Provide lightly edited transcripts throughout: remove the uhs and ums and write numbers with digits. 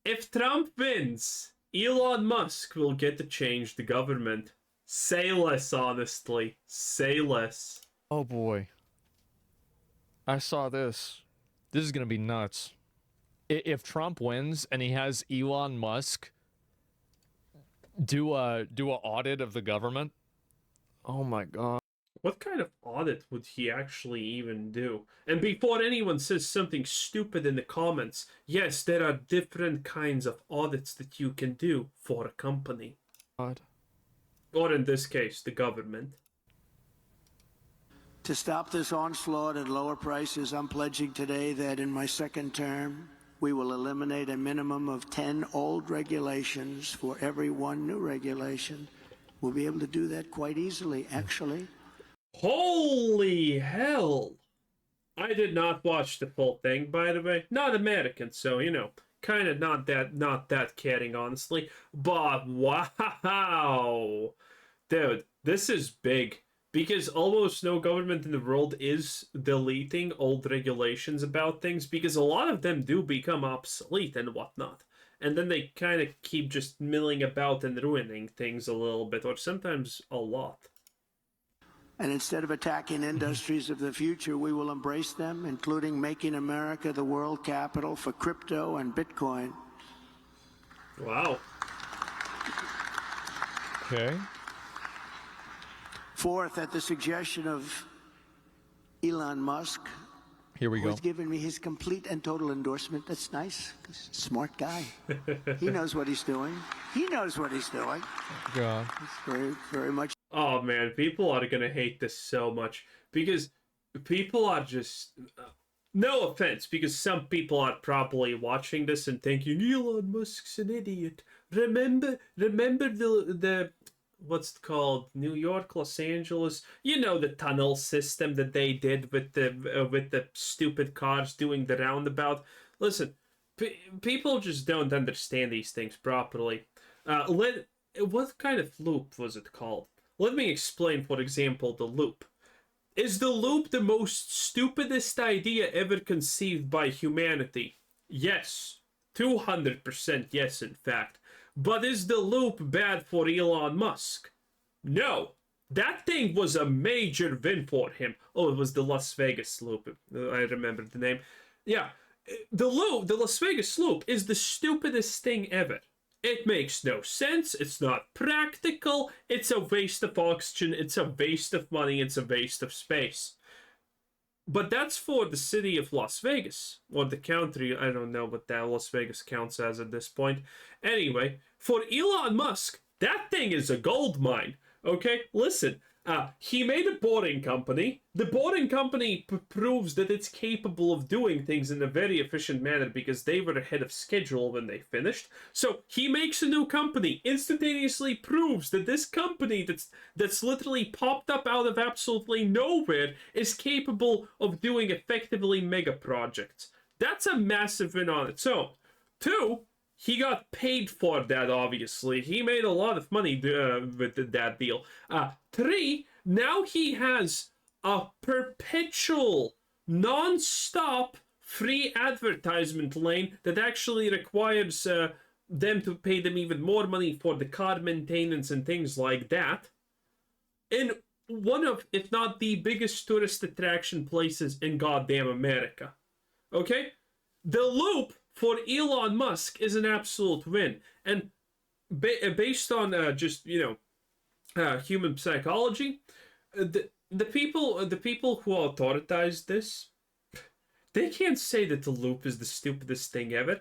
If Trump wins, Elon Musk will get to change the government. Say less, honestly. Say less. Oh boy. I saw this. This is gonna be nuts. If Trump wins and he has Elon Musk do a audit of the government. Oh my god. What kind of audit would he actually even do? And before anyone says something stupid in the comments, yes, there are different kinds of audits that you can do for a company. God. Or in this case, the government. To stop this onslaught and lower prices, I'm pledging today that in my second term, we will eliminate a minimum of 10 old regulations for every one new regulation. We'll be able to do that quite easily, actually. Holy hell! I did not watch the full thing, by the way. Not American, so, you know, kind of not that caring, honestly. But wow! Dude, this is big. Because almost no government in the world is deleting old regulations about things, because a lot of them do become obsolete and whatnot. And then they kind of keep just milling about and ruining things a little bit, or sometimes a lot. And instead of attacking industries of the future, we will embrace them, including making America the world capital for crypto and Bitcoin. Wow. Okay. Fourth, at the suggestion of Elon Musk, Here we go. who's given me his complete and total endorsement. That's nice. He's a smart guy. He knows what he's doing. He knows what he's doing. God. It's very, very much. Oh man, people are gonna hate this so much because people are just no offense, because some people are probably watching this and thinking Elon Musk's an idiot. Remember the what's it called, New York, Los Angeles, you know, the tunnel system that they did with the stupid cars doing the roundabout. Listen, people just don't understand these things properly. What kind of loop was it called? Let me explain, for example, the loop. Is the loop the most stupidest idea ever conceived by humanity? Yes. 200% yes, in fact. But is the loop bad for Elon Musk? No. That thing was a major win for him. Oh, it was the Las Vegas loop. I remember the name. Yeah. The Las Vegas loop, is the stupidest thing ever. It makes no sense, it's not practical, it's a waste of oxygen, it's a waste of money, it's a waste of space. But that's for the city of Las Vegas, or the country, I don't know what that Las Vegas counts as at this point. Anyway, for Elon Musk, that thing is a gold mine, okay? Listen, he made a boring company. The boring company proves that it's capable of doing things in a very efficient manner because they were ahead of schedule when they finished. So he makes a new company, instantaneously proves that this company that's literally popped up out of absolutely nowhere is capable of doing effectively mega projects. That's a massive win on its own. Two, he got paid for that, obviously. He made a lot of money with that deal. Three, now he has a perpetual, non-stop free advertisement lane that actually requires them to pay them even more money for the car maintenance and things like that. In one of, if not the biggest tourist attraction places in goddamn America. Okay? The loop for Elon Musk is an absolute win. And based on just, you know, human psychology, the people who authoritize this, they can't say that the loop is the stupidest thing ever.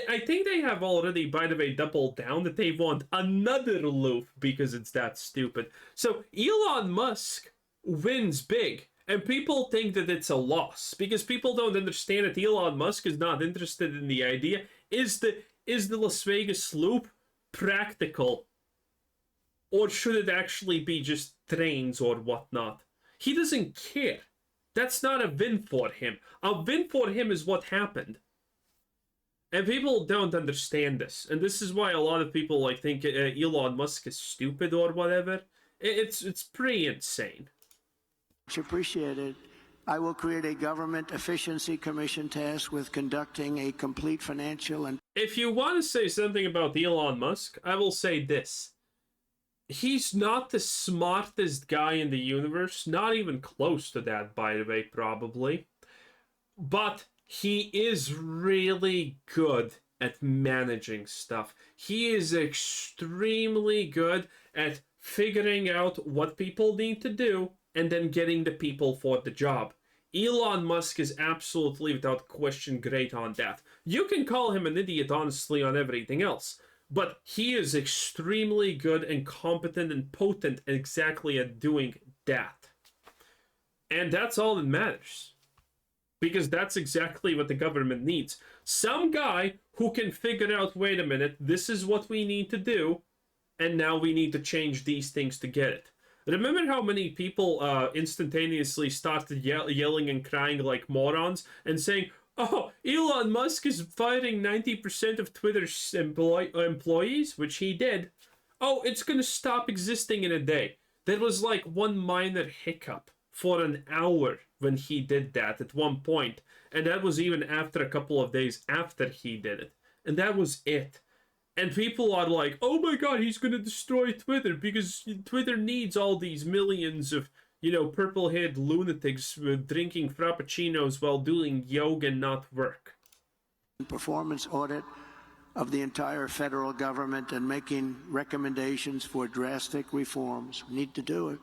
I think they have already, by the way, doubled down that they want another loop because it's that stupid. So Elon Musk wins big. And people think that it's a loss because people don't understand that Elon Musk is not interested in the idea. Is the Las Vegas loop practical? Or should it actually be just trains or whatnot? He doesn't care. That's not a win for him. A win for him is what happened. And people don't understand this. And this is why a lot of people like think Elon Musk is stupid or whatever. It's pretty insane. Much appreciated. I will create a government efficiency commission tasked with conducting a complete financial and If you want to say something about Elon Musk, I will say this. He's not the smartest guy in the universe, not even close to that, by the way, probably. But he is really good at managing stuff. He is extremely good at figuring out what people need to do and then getting the people for the job. Elon Musk is absolutely, without question, great on that. You can call him an idiot, honestly, on everything else. But he is extremely good and competent and potent exactly at doing that. And that's all that matters. Because that's exactly what the government needs. Some guy who can figure out, wait a minute, this is what we need to do, and now we need to change these things to get it. Remember how many people instantaneously started yelling and crying like morons and saying, oh, Elon Musk is firing 90% of Twitter's employees, which he did. Oh, it's going to stop existing in a day. There was like one minor hiccup for an hour when he did that at one point, and that was even after a couple of days after he did it. And that was it. And people are like, oh my god, he's going to destroy Twitter because Twitter needs all these millions of, purple-haired lunatics drinking frappuccinos while doing yoga and not work. Performance audit of the entire federal government and making recommendations for drastic reforms. We need to do it.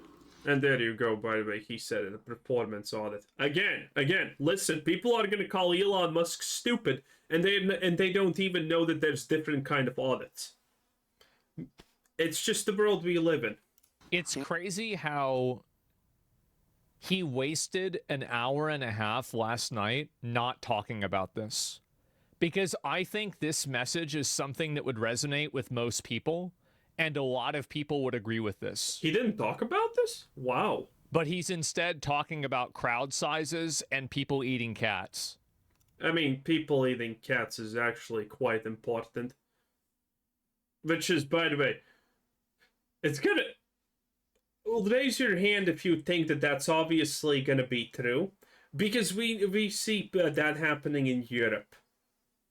And there you go, by the way, he said it, a performance audit. Again, listen, people are going to call Elon Musk stupid, and they don't even know that there's different kind of audits. It's just the world we live in. It's crazy how he wasted an hour and a half last night not talking about this. Because I think this message is something that would resonate with most people. And a lot of people would agree with this. He didn't talk about this? Wow. But he's instead talking about crowd sizes and people eating cats. I mean, people eating cats is actually quite important. Which is, by the way, it's gonna... Well, raise your hand if you think that that's obviously gonna be true. Because we see that happening in Europe.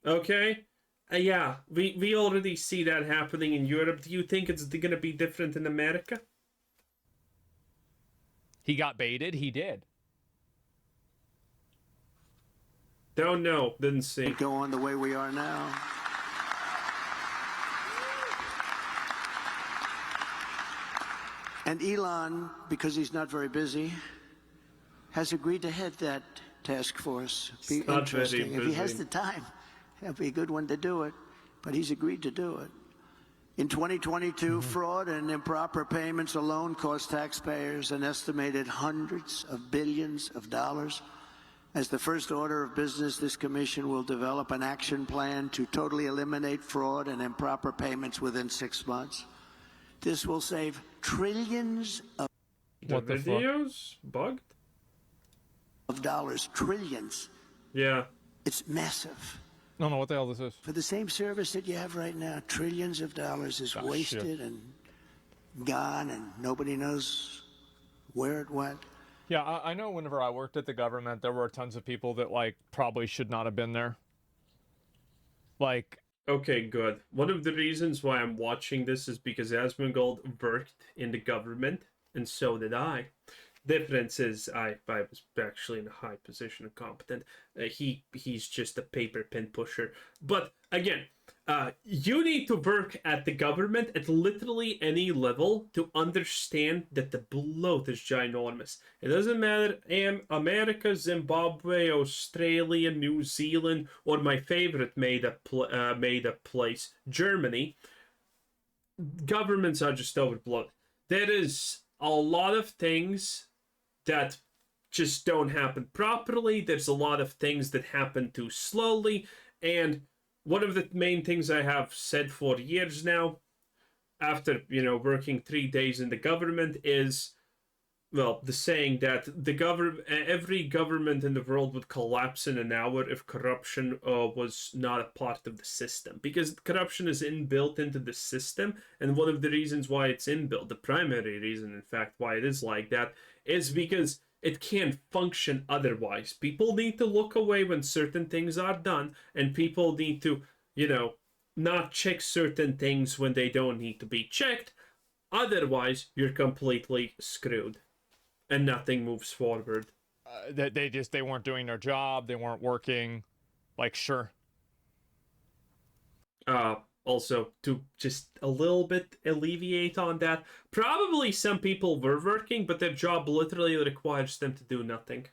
Okay? Yeah, we already see that happening in Europe. Do you think it's going to be different in America? He got baited. He did. Don't know. Didn't see. Go on the way we are now. And Elon, because he's not very busy, has agreed to head that task force. Be interesting. If he has the time. That'd be a good one to do it, but he's agreed to do it. In 2022, fraud and improper payments alone cost taxpayers an estimated hundreds of billions of dollars. As the first order of business, this commission will develop an action plan to totally eliminate fraud and improper payments within 6 months. This will save trillions of What the videos bugged? Of dollars, trillions. Yeah. It's massive. No, what the hell this is? For the same service that you have right now, trillions of dollars is wasted and gone, and nobody knows where it went. Yeah, I know whenever I worked at the government, there were tons of people that, probably should not have been there. Okay, good. One of the reasons why I'm watching this is because Asmongold worked in the government, and so did I. Difference is I was actually in a high position and competent. He's just a paper pen pusher. But again, you need to work at the government at literally any level to understand that the bloat is ginormous. It doesn't matter America, Zimbabwe, Australia, New Zealand, or my favorite made-up place, Germany. Governments are just overbloated. There is a lot of things that just don't happen properly. There's a lot of things that happen too slowly. And one of the main things I have said for years now, after, working 3 days in the government is, well, the saying that every government in the world would collapse in an hour if corruption was not a part of the system. Because corruption is inbuilt into the system, and one of the reasons why it's inbuilt, the primary reason, in fact, why it is like that, is because it can't function otherwise. People need to look away when certain things are done, and people need to, not check certain things when they don't need to be checked. Otherwise, you're completely screwed, and nothing moves forward. They weren't doing their job. They weren't working. Like, sure. Also, to just a little bit alleviate on that, probably some people were working, but their job literally requires them to do nothing.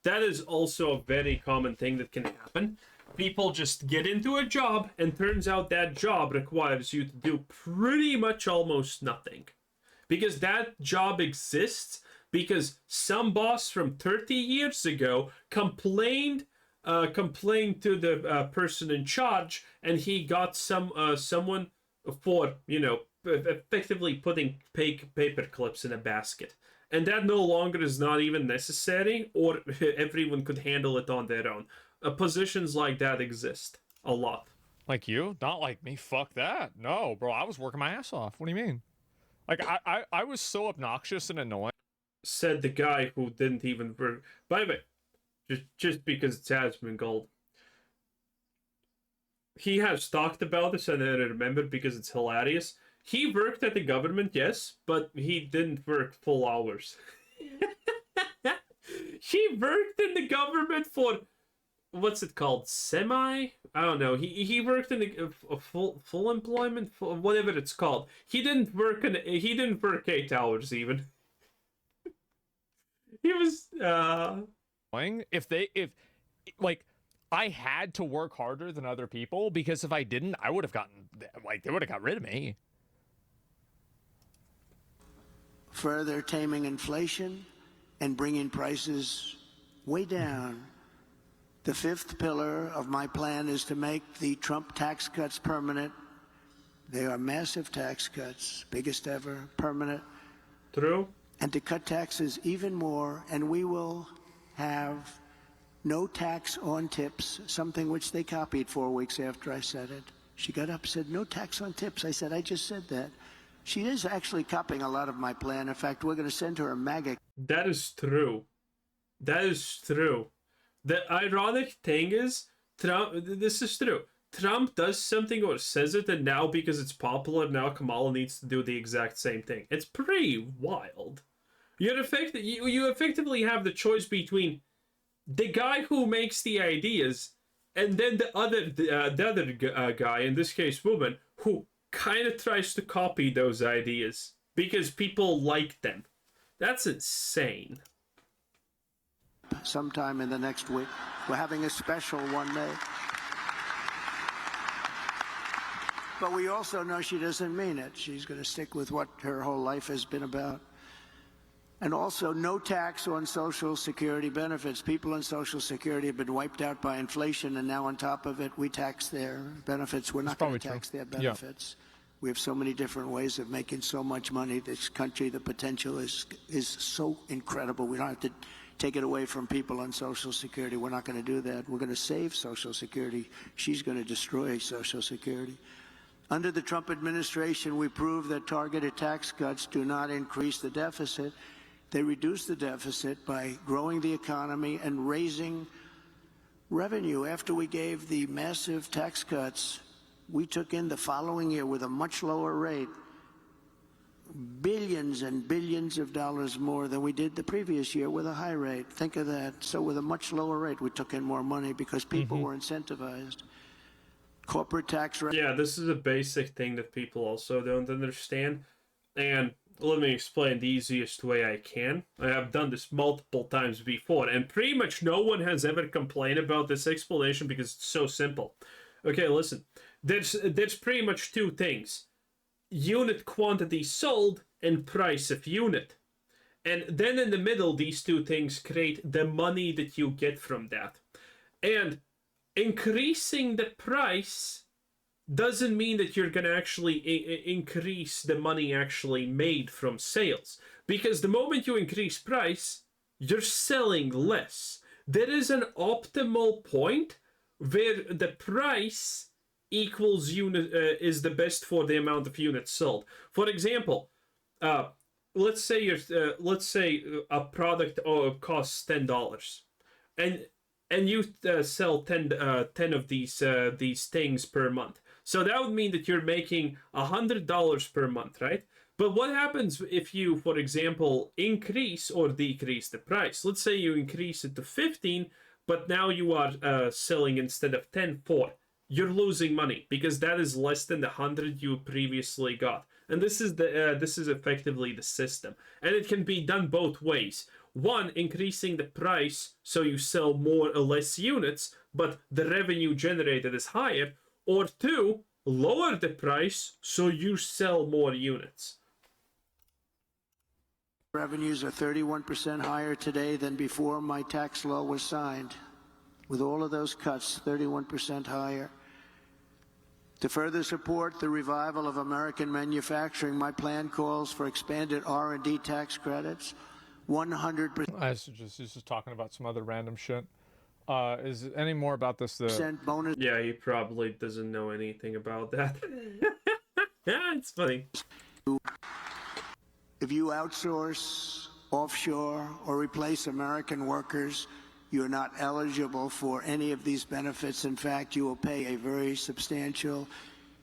That is also a very common thing that can happen. People just get into a job, and turns out that job requires you to do pretty much almost nothing. Because that job exists because some boss from 30 years ago complained to the person in charge, and he got someone for effectively putting paper clips in a basket, and that no longer is not even necessary, or everyone could handle it on their own. Positions like that exist a lot. Like you? Not like me. Fuck that. No, bro. I was working my ass off. What do you mean? Like I was so obnoxious and annoying. Said the guy who didn't even work. By the way, just because it's Asmongold, he has talked about this, and I remember because it's hilarious. He worked at the government, yes, but he didn't work full hours. He worked in the government for, what's it called, semi? I don't know. He worked in a full employment, whatever it's called. He didn't work 8 hours even. He was If like I had to work harder than other people, because if I didn't, I would have gotten, like, they would have got rid of me. Further taming inflation and bringing prices way down. The fifth pillar of my plan is to make the Trump tax cuts permanent. They are massive tax cuts, biggest ever, permanent. True. And to cut taxes even more, and we will have no tax on tips, something which they copied 4 weeks after I said it. She got up and said, no tax on tips. I said, I just said that. She is actually copying a lot of my plan. In fact, we're going to send her a MAGA. That is true. That is true. The ironic thing is, this is true. Trump does something or says it, and now because it's popular, now Kamala needs to do the exact same thing. It's pretty wild. You effectively have the choice between the guy who makes the ideas, and then the other guy, in this case woman, who kind of tries to copy those ideas because people like them. That's insane. Sometime in the next week. We're having a special one day. But we also know she doesn't mean it. She's going to stick with what her whole life has been about. And also, no tax on Social Security benefits. People on Social Security have been wiped out by inflation, and now on top of it, we tax their benefits. We're not going to tax their benefits. Yeah. We have so many different ways of making so much money. This country, the potential is so incredible. We don't have to take it away from people on Social Security. We're not going to do that. We're going to save Social Security. She's going to destroy Social Security. Under the Trump administration, we proved that targeted tax cuts do not increase the deficit. They reduce the deficit by growing the economy and raising revenue. After we gave the massive tax cuts, we took in the following year with a much lower rate, billions and billions of dollars more than we did the previous year with a high rate. Think of that. So with a much lower rate, we took in more money because people were incentivized. Corporate tax rate. Yeah, this is a basic thing that people also don't understand. And let me explain the easiest way I can. I have done this multiple times before, and pretty much no one has ever complained about this explanation because it's so simple. Okay, listen. There's pretty much two things. Unit quantity sold and price of unit. And then in the middle, these two things create the money that you get from that. And increasing the price doesn't mean that you're going to actually increase the money actually made from sales. Because the moment you increase price, you're selling less. There is an optimal point where the price equals unit is the best for the amount of units sold. For example, let's say a product costs $10, and you sell 10 of these things per month. So that would mean that you're making $100 per month, right? But what happens if you, for example, increase or decrease the price? Let's say you increase it to 15, but now you are selling instead of 10 for. You're losing money because that is less than the 100 you previously got. And this is effectively the system, and it can be done both ways. One, increasing the price so you sell more or less units, but the revenue generated is higher. Or two, lower the price so you sell more units. Revenues are 31% higher today than before my tax law was signed. With all of those cuts, 31% higher. To further support the revival of American manufacturing, my plan calls for expanded R&D tax credits, 100% He's just talking about some other random shit. Is any more about this? bonus. Yeah, he probably doesn't know anything about that. Yeah, it's funny. If you outsource, offshore, or replace American workers, you're not eligible for any of these benefits. In fact, you will pay a very substantial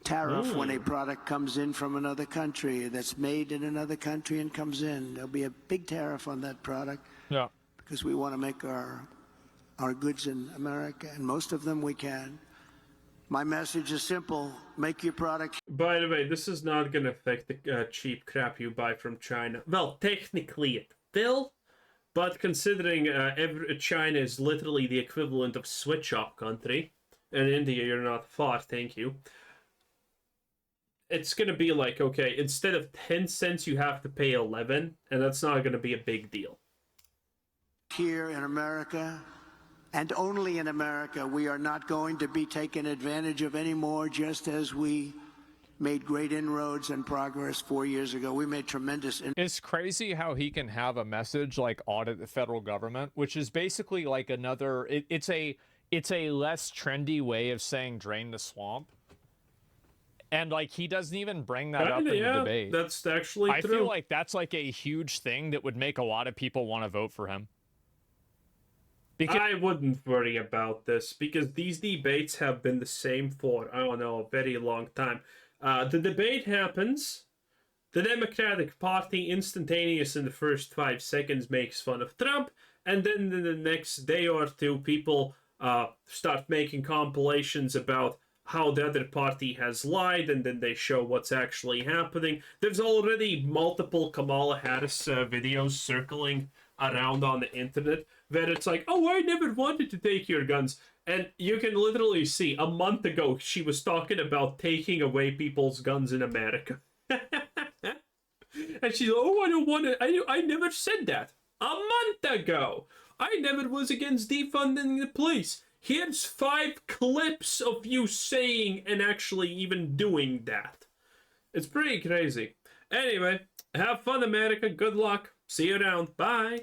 tariff when a product comes in from another country that's made in another country and comes in. There'll be a big tariff on that product. Yeah. Because we want to make our goods in America, and most of them we can. My message is simple: make your product. By the way, this is not going to affect the cheap crap you buy from China. Well, technically it will, but considering China is literally the equivalent of switch shop country, and India, you're not far, thank you. It's going to be like, okay, instead of 10 cents, you have to pay 11, and that's not going to be a big deal. Here in America, and only in America, we are not going to be taken advantage of anymore, just as we made great inroads and progress 4 years ago. We made tremendous It's crazy how he can have a message like audit the federal government, which is basically like another. It's a less trendy way of saying drain the swamp. And like he doesn't even bring that up in the debate. That's actually true. I feel like that's like a huge thing that would make a lot of people want to vote for him. Because I wouldn't worry about this because these debates have been the same for, I don't know, a very long time. The debate happens, the Democratic Party instantaneous in the first 5 seconds makes fun of Trump, and then in the next day or two people start making compilations about how the other party has lied, and then they show what's actually happening. There's already multiple Kamala Harris videos circling around on the internet where it's like, oh, I never wanted to take your guns. And you can literally see a month ago she was talking about taking away people's guns in America. And she's like, oh, I don't want to, I never said that. A month ago. I never was against defunding the police. Here's 5 clips of you saying and actually even doing that. It's pretty crazy. Anyway, have fun, America. Good luck. See you around. Bye.